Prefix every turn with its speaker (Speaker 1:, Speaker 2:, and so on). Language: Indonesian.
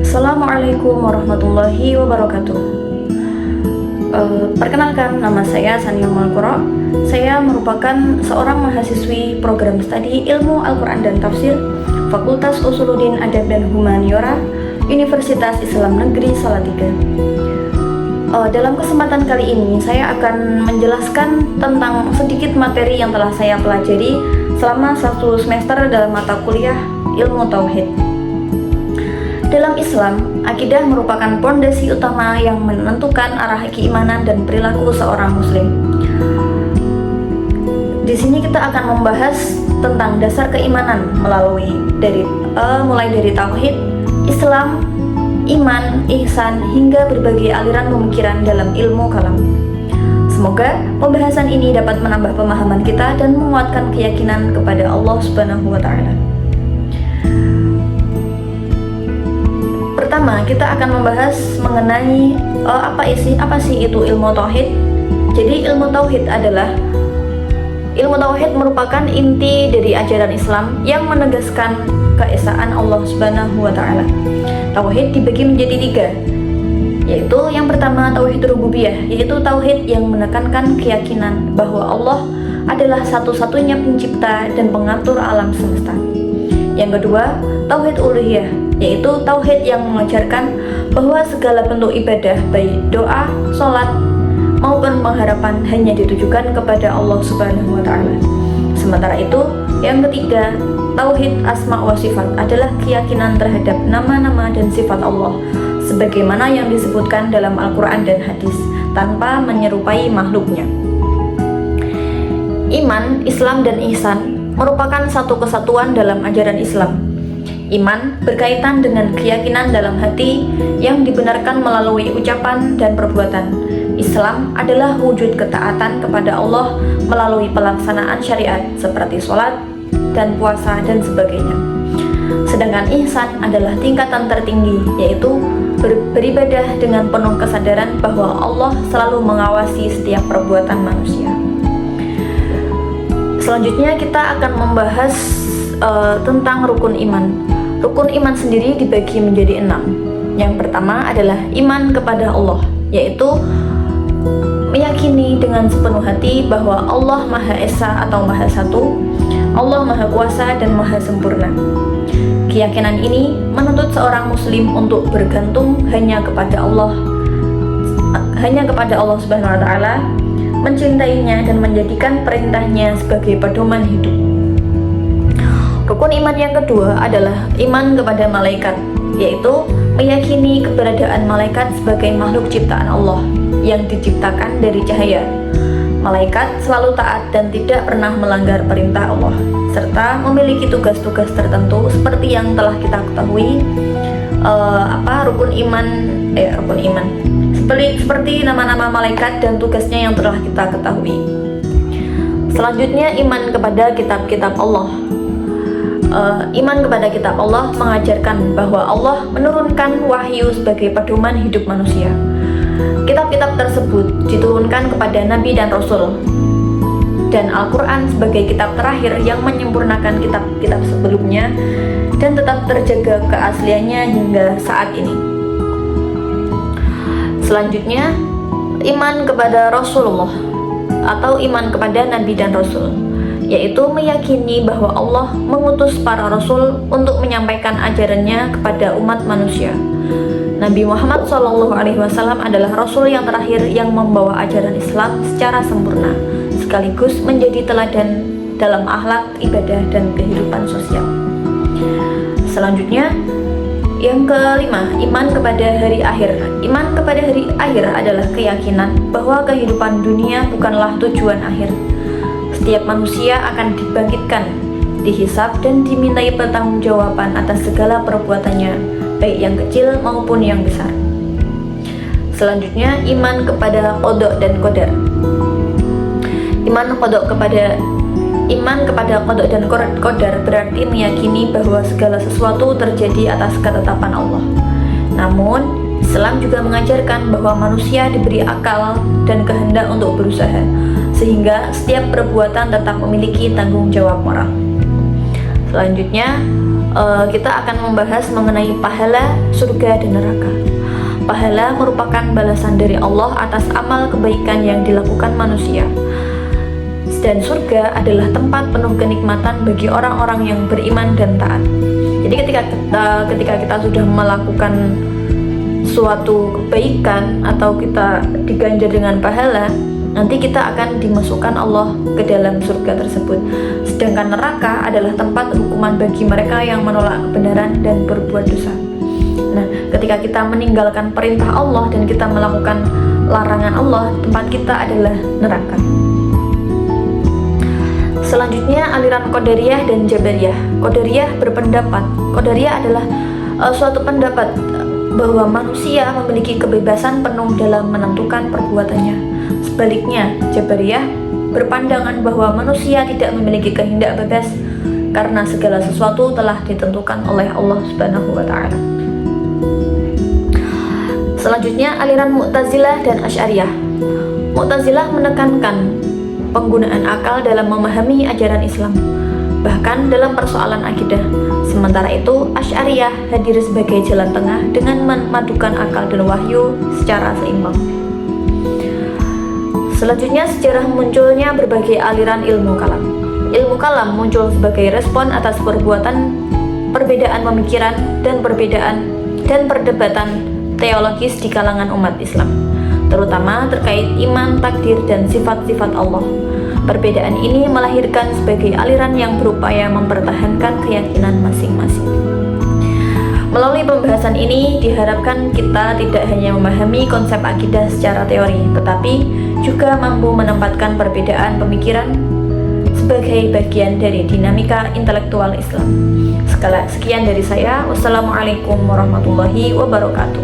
Speaker 1: Assalamualaikum warahmatullahi wabarakatuh. Perkenalkan, nama saya Sania Malkuro. Saya merupakan seorang mahasiswi program studi Ilmu Al-Quran dan Tafsir Fakultas Usuluddin Adab dan Humaniora Universitas Islam Negeri Salatiga. Dalam kesempatan kali ini saya akan menjelaskan tentang sedikit materi yang telah saya pelajari selama 1 semester dalam mata kuliah Ilmu Tauhid. Dalam Islam, akidah merupakan pondasi utama yang menentukan arah keimanan dan perilaku seorang muslim. Di sini kita akan membahas tentang dasar keimanan mulai dari tauhid, Islam, iman, ihsan, hingga berbagai aliran pemikiran dalam ilmu kalam. Semoga pembahasan ini dapat menambah pemahaman kita dan menguatkan keyakinan kepada Allah Subhanahu wa Ta'ala. Pertama, kita akan membahas mengenai apa sih itu ilmu tauhid. Jadi ilmu tauhid merupakan inti dari ajaran Islam yang menegaskan keesaan Allah Subhanahu wa Ta'ala. Tauhid dibagi menjadi 3, yaitu yang pertama tauhid rububiyah, yaitu tauhid yang menekankan keyakinan bahwa Allah adalah satu-satunya pencipta dan pengatur alam semesta. Yang kedua, tauhid uluhiyah, yaitu tauhid yang mengajarkan bahwa segala bentuk ibadah, baik doa, sholat, maupun pengharapan hanya ditujukan kepada Allah Subhanahu wa Ta'ala. Sementara itu, yang ketiga, tauhid asma wa sifat adalah keyakinan terhadap nama-nama dan sifat Allah sebagaimana yang disebutkan dalam Al-Quran dan hadis tanpa menyerupai makhluknya. Iman, Islam, dan ihsan merupakan satu kesatuan dalam ajaran Islam. Iman berkaitan dengan keyakinan dalam hati yang dibenarkan melalui ucapan dan perbuatan. Islam adalah wujud ketaatan kepada Allah melalui pelaksanaan syariat seperti sholat dan puasa dan sebagainya. Sedangkan ihsan adalah tingkatan tertinggi, yaitu beribadah dengan penuh kesadaran bahwa Allah selalu mengawasi setiap perbuatan manusia. Selanjutnya kita akan membahas tentang rukun iman. Rukun iman sendiri dibagi menjadi 6. Yang pertama adalah iman kepada Allah, yaitu meyakini dengan sepenuh hati bahwa Allah Maha Esa atau Maha Satu, Allah Maha Kuasa dan Maha Sempurna. Keyakinan ini menuntut seorang muslim untuk bergantung hanya kepada Allah Subhanahu wa Ta'ala, mencintainya dan menjadikan perintahnya sebagai pedoman hidup. Rukun iman yang kedua adalah iman kepada malaikat, yaitu meyakini keberadaan malaikat sebagai makhluk ciptaan Allah yang diciptakan dari cahaya. Malaikat selalu taat dan tidak pernah melanggar perintah Allah, serta memiliki tugas-tugas tertentu seperti yang telah kita ketahui. Rukun iman seperti nama-nama malaikat dan tugasnya yang telah kita ketahui. Selanjutnya, iman kepada kitab-kitab Allah. Iman kepada kitab Allah mengajarkan bahwa Allah menurunkan wahyu sebagai pedoman hidup manusia. Kitab-kitab tersebut diturunkan kepada Nabi dan Rasul, dan Al-Quran sebagai kitab terakhir yang menyempurnakan kitab-kitab sebelumnya dan tetap terjaga keasliannya hingga saat ini. Selanjutnya, iman kepada Rasulullah atau iman kepada Nabi dan Rasul, yaitu meyakini bahwa Allah mengutus para Rasul untuk menyampaikan ajarannya kepada umat manusia. Nabi Muhammad SAW adalah Rasul yang terakhir yang membawa ajaran Islam secara sempurna, sekaligus menjadi teladan dalam akhlak, ibadah, dan kehidupan sosial. Selanjutnya, yang kelima, iman kepada hari akhir. Iman kepada hari akhir adalah keyakinan bahwa kehidupan dunia bukanlah tujuan akhir. Setiap manusia akan dibangkitkan, dihisab, dan dimintai pertanggungjawaban atas segala perbuatannya, baik yang kecil maupun yang besar. Selanjutnya, iman kepada qada dan qadar. Iman kepada qada dan qadar berarti meyakini bahwa segala sesuatu terjadi atas ketetapan Allah. Namun, Islam juga mengajarkan bahwa manusia diberi akal dan kehendak untuk berusaha, sehingga setiap perbuatan tetap memiliki tanggung jawab moral. Selanjutnya, kita akan membahas mengenai pahala, surga, dan neraka. Pahala merupakan balasan dari Allah atas amal kebaikan yang dilakukan manusia. Dan surga adalah tempat penuh kenikmatan bagi orang-orang yang beriman dan taat. Jadi ketika kita sudah melakukan suatu kebaikan atau kita diganjar dengan pahala, nanti kita akan dimasukkan Allah ke dalam surga tersebut. Sedangkan neraka adalah tempat hukuman bagi mereka yang menolak kebenaran dan berbuat dosa. Nah, ketika kita meninggalkan perintah Allah dan kita melakukan larangan Allah, tempat kita adalah neraka. Selanjutnya aliran Qadariyah dan Jabariyah. Qadariyah berpendapat, Qadariyah adalah suatu pendapat bahwa manusia memiliki kebebasan penuh dalam menentukan perbuatannya. Sebaliknya, Jabariyah berpandangan bahwa manusia tidak memiliki kehendak bebas karena segala sesuatu telah ditentukan oleh Allah Subhanahu wa taala. Selanjutnya aliran Mu'tazilah dan Asy'ariyah. Mu'tazilah menekankan penggunaan akal dalam memahami ajaran Islam, bahkan dalam persoalan akidah. Sementara itu, Asy'ariyah hadir sebagai jalan tengah dengan memadukan akal dan wahyu secara seimbang. Selanjutnya, sejarah munculnya berbagai aliran ilmu kalam. Ilmu kalam muncul sebagai respon atas perbedaan pemikiran dan perdebatan teologis di kalangan umat Islam, terutama terkait iman, takdir, dan sifat-sifat Allah. Perbedaan ini melahirkan sebagai aliran yang berupaya mempertahankan keyakinan masing-masing. Melalui pembahasan ini diharapkan kita tidak hanya memahami konsep akidah secara teori, tetapi juga mampu menempatkan perbedaan pemikiran sebagai bagian dari dinamika intelektual Islam. Sekian dari saya. Wassalamualaikum warahmatullahi wabarakatuh.